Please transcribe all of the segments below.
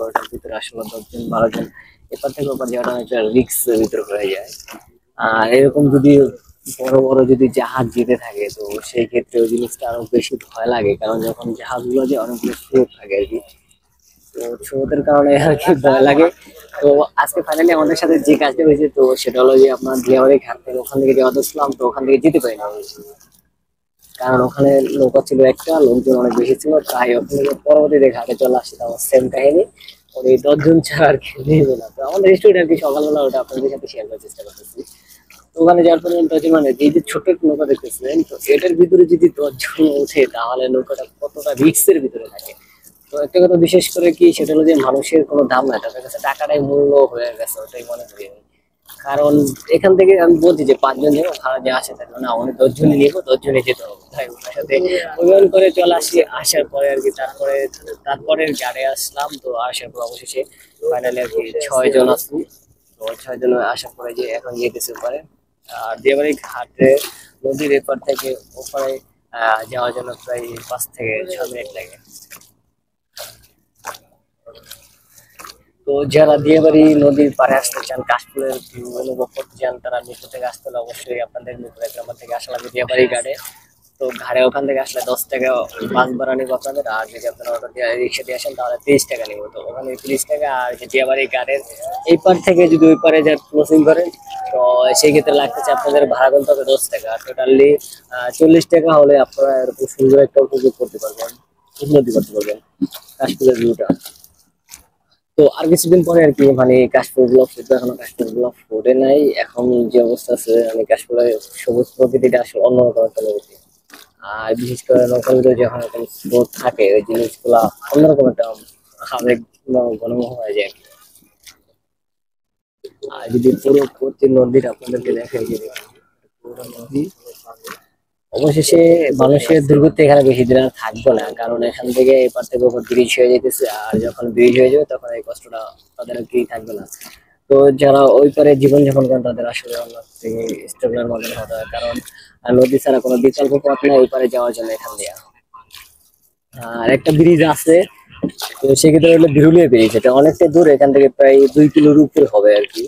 ওটার ভিতরে আসলে 10 জন 12 জন এপার থেকে ওপার যাওয়াটা একটা রিস্ক ভিতরে হয়ে যায়। আর এরকম যদি বড় বড় যদি জাহাজ যেতে থাকে তো সেই ক্ষেত্রে ওই জিনিসটা আরো বেশি ভয় লাগে, কারণ যখন জাহাজগুলো যে অনেকগুলো স্রোত থাকে আর কি, তো স্রোতের কারণে আর কি ভয় লাগে। তো আজকে ফাইনালি আমাদের সাথে যে কাজটা হয়েছে তো সেটা হলো যে আপনার দিয়াবাড়ি ঘাট থেকে ওখান থেকে যাওয়া দোষলাম, তো ওখান থেকে যেতে পারি না, কারণ ওখানে নৌকা ছিল একটা, লোকজন অনেক বেশি ছিল, তাই ওখানে পরবর্তীতে ঘাটে চলে আসছে। আমার সেম কাহিনী, ওই 10 জন ছাড়া আর কি নেবে না। তো আমাদের স্টুডেন্ট আর কি সকালবেলা ওটা আপনাদের সাথে শেয়ার করার চেষ্টা করতেছি। তো ওখানে যাওয়ার পরে 10 জন, মানে এই যে ছোট্ট একটা নৌকা দেখতেছিলেন, তো এটার ভিতরে যদি 10 জন ওঠে তাহলে নৌকাটা কতটা রিস্কের ভিতরে থাকে। তো একটা কথা বিশেষ করে কি, সেটা হলো যে মানুষের কোনো দাম নাই, তাদের কাছে টাকাটাই মূল্য হয়ে গেছে, ওটাই মনে করি আমি। কারণ এখান থেকে আমি বলছি যে 5 জন যাবো, খারাপ যে আসে থাকবে না, আমাদের 10 জনই নিবো, 10 জনই যেতে হবে, তাই ওনার সাথে অভিমান করে চলে আসি। আসার পরে আর কি তারপরের গাড়ি আসলাম, তো আসার পর অবশেষে ফাইনালি আর কি 6 জন আসছি। তো 6 জন আসার পরে যে এখন যেতেছে ওপারে। আর দিয়াবাড়ি ঘাটে নদীর এপার থেকে ওপারে যাওয়ার জন্য প্রায় 5 থেকে 6 মিনিট লাগে। তো যারা দিয়াবাড়ি নদীর পাড়ে আসতে চান, কাশফুলের ভিউ অনুভব করতে চান, তারা মিরপুর থেকে আসতে হলে অবশ্যই আপনাদের মিরপুর 1 নম্বর থেকে আসা লাগবে দিয়াবাড়ি ঘাটে। তো ঘাড়ে ওখান থেকে আসলে 10 টাকা বাস ভাড়া নিবো আপনাদের। আর যদি আপনারা অটো দিয়ে রিক্সা দিয়ে আসেন তাহলে 30 টাকা নিবো। তো ওখানে 30 টাকা। আর যে দিয়াবাড়ি ঘাটের এই পার থেকে যদি ওই পারে যা ক্রসিং করেন, তো সেই ক্ষেত্রে লাগতেছে আপনাদের ভাড়া গুনতে হবে 10 টাকা। টোটালি 40 টাকা হলে আপনারা এরকম সুন্দর একটা উপভোগ করতে পারবেন, উপলব্ধি করতে পারবেন কাশফুলের ভিউটা। তো আর কিছুদিন পরে আর কি মানে কাশফুল গুলো ফুটবে, এখনো কাশফুল গুলো ফোটে নাই। এখন যে অবস্থা আছে মানে কাশফুলের সবুজ প্রকৃতিটা আসলে অন্যরকম একটা অনুভূতি। আর বিশেষ করে নৌকাগুলো যখন এরকম স্রোত থাকে ওই জিনিসগুলা অন্যরকম একটা আবেগ ঘনমুখ হয়ে যায়। আর যদি পুরো পশ্চিম নদীটা আপনাদেরকে দেখাই, যে পুরো নদী অবশেষে মানুষের দুর্গতি এখানে বেশি দিন আর থাকবে না, কারণ এখান থেকে এপার থেকে ওপর ব্রিজ হয়ে যেতেছে। আর যখন ব্রিজ হয়ে যাবে তখন এই কষ্টটা তাদের আর কি থাকবে না। তো যারা ওই পারে জীবনযাপন করেন তাদের আসলে অন্য থেকে স্ট্রাগলের মধ্যে হতে হয়, কারণ নদী ছাড়া কোনো বিকল্প পথ নেই ওই পারে যাওয়ার জন্য এখান দিয়ে। আর একটা ব্রিজ আছে, তো সেক্ষেত্রে হলো বিরুলিয়া ব্রিজ, এটা অনেকটা দূর, এখান থেকে প্রায় 2 কিলোর উপরে হবে আর কি।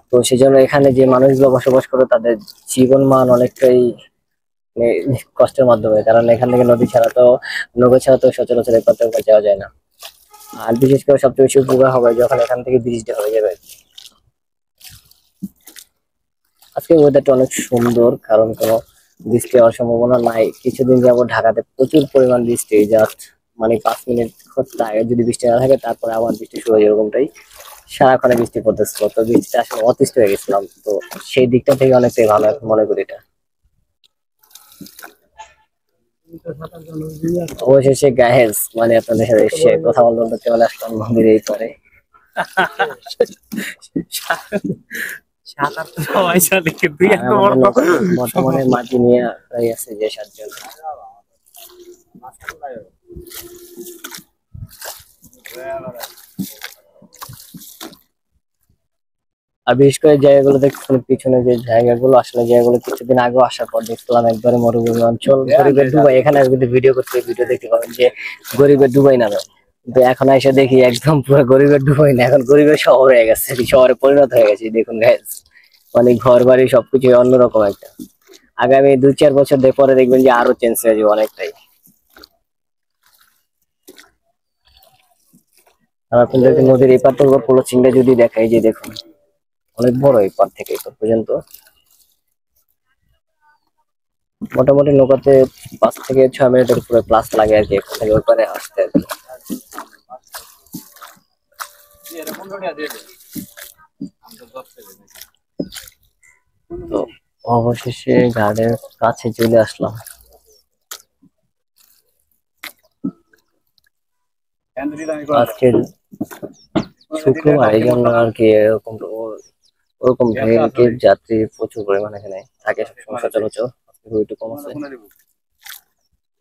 তো সেই জন্য এখানে যে মানুষগুলো বসবাস করে তাদের জীবন মান অনেকটাই মানে কষ্টের মাধ্যমে, কারণ এখান থেকে নদী ছাড়া তো, নৌকা ছাড়া তো সচরাচর এপার থেকে ওপার যাওয়া যায় না। আর বিশেষ করে সবচেয়ে বেশি উপকার হবে যখন এখান থেকে ব্রিজটা হয়ে যাবে। আজকে ওয়েদারটা অনেক সুন্দর, কারণ কোনো বৃষ্টি হওয়ার সম্ভাবনা নাই। কিছুদিন যাবো ঢাকাতে প্রচুর পরিমাণ বৃষ্টি, জাস্ট মানে 5 মিনিট আগে যদি বৃষ্টি না থাকে তারপরে আবার বৃষ্টি শুরু হয়, এরকমটাই সারাক্ষণে বৃষ্টি পড়তেছিল। তো বৃষ্টিটা আসলে অতিষ্ঠ হয়ে গেছিলাম, তো সেই দিকটা থেকে অনেকটাই ভালো এখন মনে করি এটা। অবশেষে গায়েস মানে আপনাদের সাথে এসে কথা বলতে চলে আসলাম নদীর এই পারে। বর্তমানে মাটি নিয়ে প্রায় আছে যে 7 জন। আর বিশেষ করে জায়গাগুলো দেখছেন পিছনে, যে জায়গাগুলো আসলে জায়গাগুলো কিছুদিন আগে আসার পর দেখলাম একবারে মরুভূমি অঞ্চল, গরিবের দুবাই। এখানে যদি ভিডিও করতে ভিডিও দেখতে পাবেন যে গরিবের দুবাই নামে, কিন্তু এখন এসে দেখি একদম পুরো গরিবের দুবাই না, এখন গরিবের শহর হয়ে গেছে, শহরে পরিণত হয়ে গেছে। দেখুন গাইস, মানে ঘর বাড়ি সবকিছু অন্যরকম একটা। আগামী 2-4 বছর পরে দেখবেন যে আরো চেঞ্জ হয়ে যাবে অনেকটাই। আর আপনাদেরকে নদীর এপার থেকে পলচিংটা যদি দেখাই, যে দেখুন অনেক বড় এপার থেকে এপার পর্যন্ত। মোটামুটি নৌকাতে 5 থেকে 6 মিনিটের উপরে প্লাস লাগে আর কি এখান থেকে ওপারে আসতে আর কি। তো অবশেষে ঘাটের কাছে চলে আসলাম। আজকে শুক্রবার, এই জন্য আর কি এরকম ওরকম ভিড় যাত্রী প্রচুর পরিমাণে এখানে থাকে সবসময় সচরাচর, একটু কম আছে।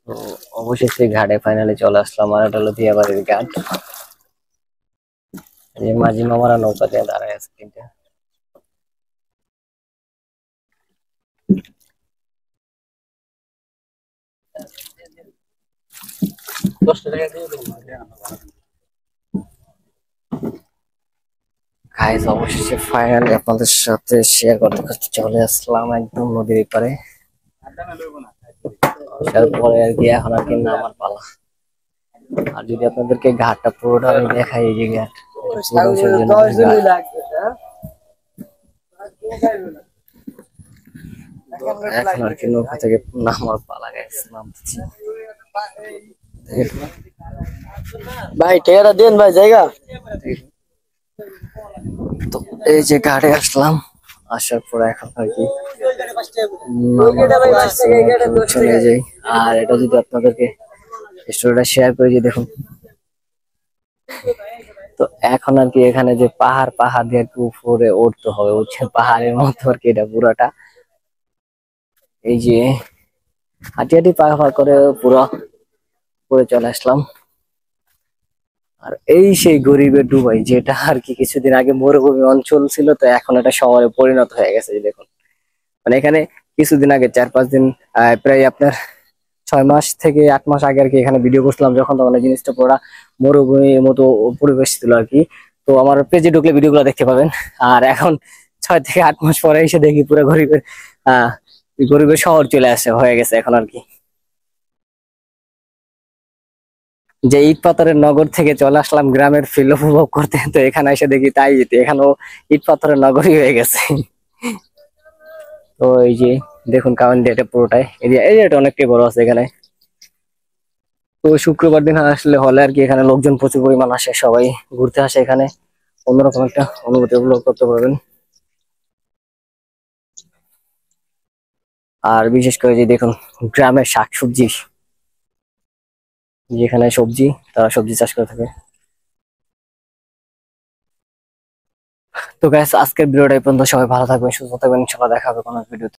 তো অবশেষে ঘাটে ফাইনালি চলে আসলাম, আর এটা হলো দিয়াবাড়ির ঘাট। এই মাঝি মামারা নৌকা দিয়ে দাঁড়ায় আছে তিনটা। গাইস অবশেষে ফাইনালি আপনাদের সাথে শেয়ার করতে করতে চলে আসলাম একদম নদীর পারে। আসার পরে আর কি এখন আর কি নামার পালা। আর যদি আপনাদেরকে ঘাটটা পুরোটা আমি দেখাই, এই যে ঘাট এখন আর কি নৌকা থেকে নামার পালা গাইস, নামতেছি। ভাই টেকাটা দেন ভাই জায়গা। তো এই যে ঘাটে আসলাম, আসার পর এখন আর কি চলে যাই। আর এটা যদি আপনাদেরকে স্টোরিটা শেয়ার করে যে দেখুন, তো এখন আর কি এখানে যে পাহাড় পাহাড় দিয়ে একটু উপরে উঠতে হবে, উঠছে পাহাড়ের মতো আর কি এটা পুরাটা। এই যে হাঁটি হাঁটি পাহাড় করে পুরো উপরে চলে আসলাম। আর এই সেই গরিবের ডুবাই, যেটা আর কি কিছুদিন আগে মরুভূমি অঞ্চল ছিল, তো এখন এটা শহরে পরিণত হয়ে গেছে। এই দেখুন, মানে এখানে কিছুদিন আগে 4-5 দিন, প্রায় আপনার 6 মাস থেকে 8 মাস আগে আর কি এখানে ভিডিও করছিলাম যখন, তখন এই জিনিসটা পুরো মরুভূমির মতো পরিবেশ ছিল আর কি। তো আমার পেজে ঢুকলে ভিডিওগুলো দেখতে পাবেন। আর এখন 6 থেকে 8 মাস পরে এসে দেখি পুরো গরিবের শহর চলে আসে হয়ে গেছে এখন আর কি। যে ইট পাথরের নগর থেকে চলে আসলাম গ্রামের ফিল উপভোগ করতে, তো এখানে এসে দেখি তাই এখানেও ইট পাথরের নগরই হয়ে গেছে। তো এই যে দেখুন কারণ এটা পুরোটাই এরিয়াটা অনেকটাই বড় আছে এখানে। তো শুক্রবার দিন আসলে হলে আর কি এখানে লোকজন প্রচুর পরিমাণ আসে, সবাই ঘুরতে আসে এখানে, অন্যরকম একটা অনুভূতি উপভোগ করতে পারবেন। আর বিশেষ করে যে দেখুন গ্রামের শাকসবজি, যেখানে সবজি, তারা সবজি চাষ করে থাকে। তো গাইস আজকের ভিডিওটা এই পর্যন্ত, সবাই ভালো থাকবেন, সুস্থ থাকবেন, ইনশাআল্লাহ দেখা হবে কোনো ভিডিও।